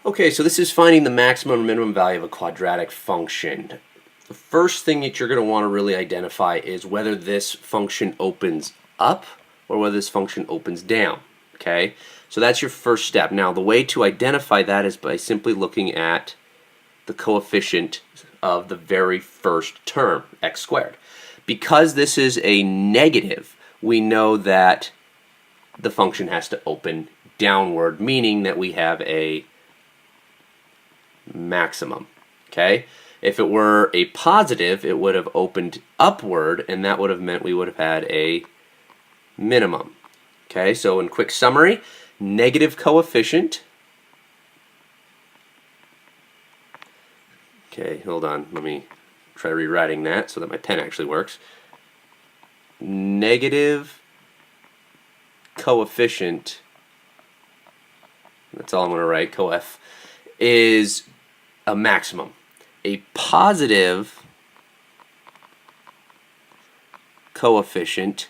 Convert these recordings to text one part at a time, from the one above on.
Okay, so this is finding the maximum and minimum value of a quadratic function. The first thing that you're going to want to really identify is whether this function opens up or whether this function opens down. Okay, so that's your first step. Now, the way to identify that is by simply looking at the coefficient of the very first term, x squared. Because this is a negative, we know that the function has to open downward, meaning that we have a maximum. Okay? If it were a positive, it would have opened upward, and that would have meant we would have had a minimum. Okay, so in quick summary, negative coefficient. Okay, hold on. Let me try rewriting that so that my pen actually works. Negative coefficient, that's all I'm going to write, coef, is a maximum. A positive coefficient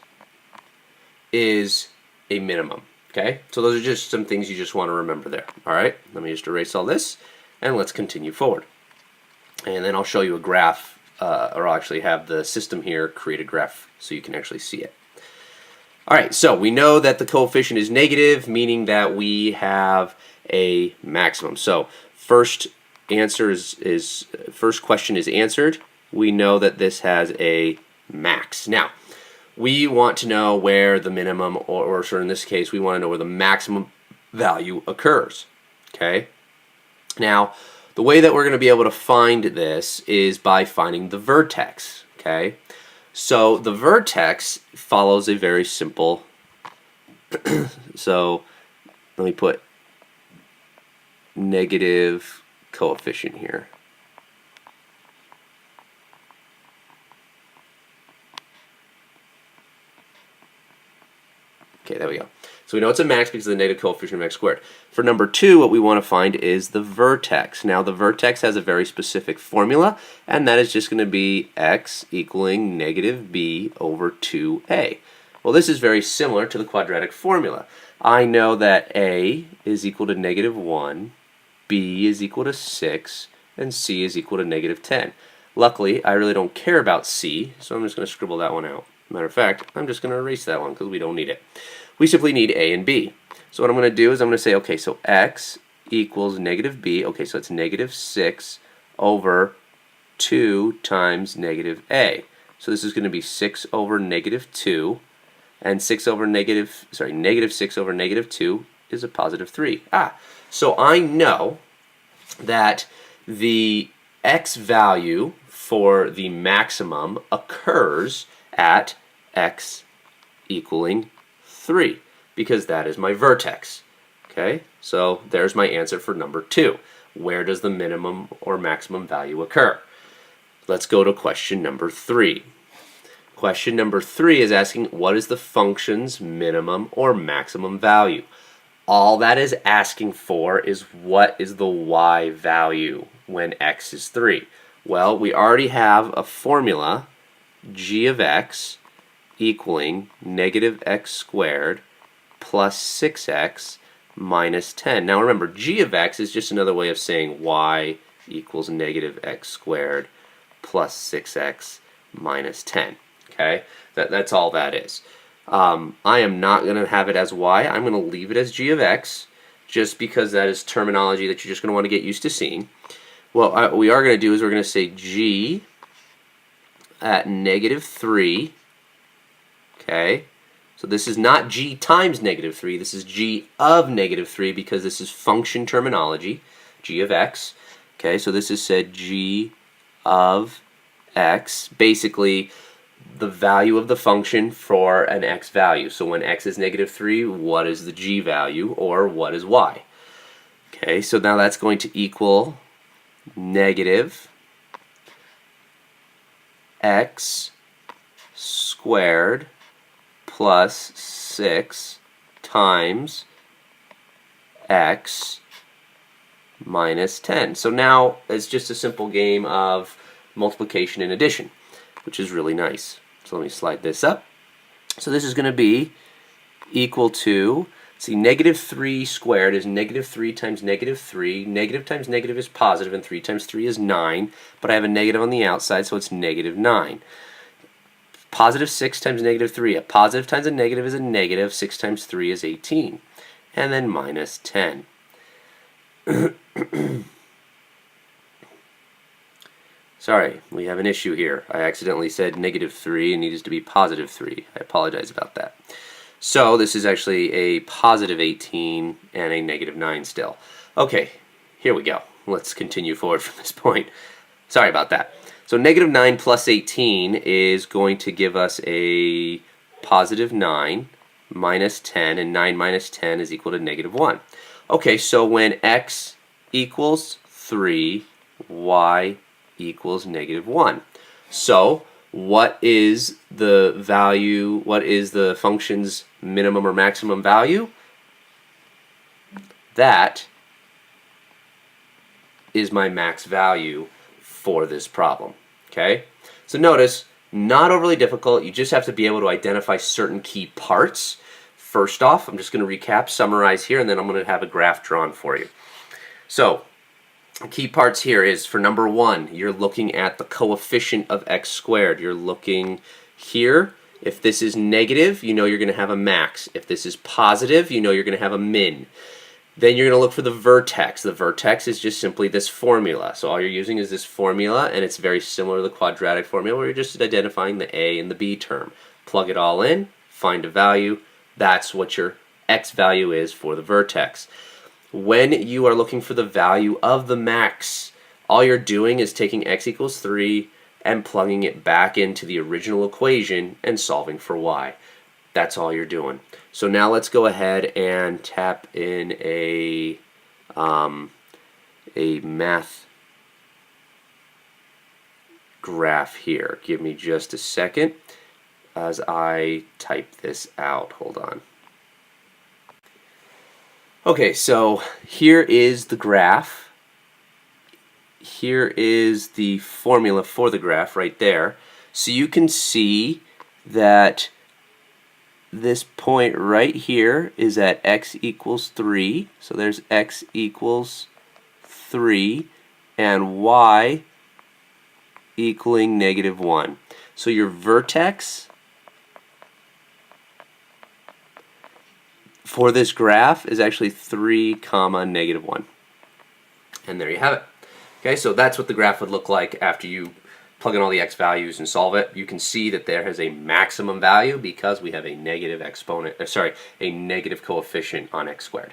is a minimum. Okay, so those are just some things you just want to remember there. All right, let me just erase all this and let's continue forward. And then I'll show you a graph, or I'll actually have the system here create a graph so you can actually see it. All right, so we know that the coefficient is negative, meaning that we have a maximum. So first answer first question is answered. We know that this has a max. Now, we want to know where the minimum, or in this case, we want to know where the maximum value occurs. Okay. Now, the way that we're going to be able to find this is by finding the vertex. Okay. So the vertex follows a very simple. So let me put negative coefficient here. Okay, there we go. So we know it's a max because of the negative coefficient of x squared. For number 2, what we want to find is the vertex. Now the vertex has a very specific formula, and that is just going to be x equaling negative b over 2a. Well, this is very similar to the quadratic formula. I know that a is equal to negative 1, b is equal to 6, and c is equal to negative 10. Luckily, I really don't care about c, so I'm just going to scribble that one out. Matter of fact, I'm just going to erase that one because we don't need it. We simply need a and b. So what I'm going to do is I'm going to say, okay, so x equals negative b. Okay, so it's negative 6 over 2 times negative a. So this is going to be 6 over negative 2. And negative 6 over negative 2 is a positive 3. So I know that the x value for the maximum occurs at x equaling 3, because that is my vertex. Okay, so there's my answer for number 2. Where does the minimum or maximum value occur? Let's go to question number 3. Question number 3 is asking what is the function's minimum or maximum value. All that is asking for is what is the y value when x is 3. Well, we already have a formula, g of x equaling negative x squared plus 6x minus 10. Now remember, g of x is just another way of saying y equals negative x squared plus 6x minus 10. Okay, that's all that is. I am not going to have it as y. I'm going to leave it as g of x, just because that is terminology that you're just going to want to get used to seeing. What we are going to do is we're going to say g at negative 3. Okay, so this is not g times negative 3. This is g of negative 3 because this is function terminology, g of x. Okay, so this is said g of x, basically the value of the function for an x value. So when x is negative 3, what is the g value, or what is y? Okay, so now that's going to equal negative x squared plus 6 times x minus 10. So now it's just a simple game of multiplication and addition, which is really nice. So let me slide this up. So this is going to be equal to See, negative 3 squared is negative 3 times negative 3. Negative times negative is positive, and 3 times 3 is 9. But I have a negative on the outside, so it's negative 9. Positive 6 times negative 3. A positive times a negative is a negative. 6 times 3 is 18. And then minus 10. Sorry, we have an issue here. I accidentally said negative 3 and needs to be positive 3. I apologize about that. So this is actually a positive 18 and a negative 9 still. Okay, here we go. Let's continue forward from this point. Sorry about that. So negative 9 plus 18 is going to give us a positive 9 minus 10, and 9 minus 10 is equal to negative 1. Okay, so when x equals 3, y equals negative 1. So what is the value, what is the function's minimum or maximum value? That is my max value for this problem. Okay? So notice, not overly difficult. You just have to be able to identify certain key parts. First off, I'm just going to recap, summarize here, and then I'm going to have a graph drawn for you. So, key parts here is, for number 1, you're looking at the coefficient of x squared. You're looking here. If this is negative, you know you're going to have a max. If this is positive, you know you're going to have a min. Then you're going to look for the vertex. The vertex is just simply this formula. So all you're using is this formula, and it's very similar to the quadratic formula where you're just identifying the a and the b term. Plug it all in, find a value. That's what your x value is for the vertex. When you are looking for the value of the max, all you're doing is taking x equals 3 and plugging it back into the original equation and solving for y. That's all you're doing. So now let's go ahead and tap in a math graph here. Give me just a second as I type this out. Hold on. Okay, so here is the graph. Here is the formula for the graph right there. So you can see that this point right here is at x equals 3. So there's x equals 3 and y equaling negative 1. So your vertex for this graph is actually 3 comma negative 1. And there you have it. Okay, so that's what the graph would look like after you plug in all the x values and solve it. You can see that there has a maximum value because we have a negative exponent, a negative coefficient on x squared.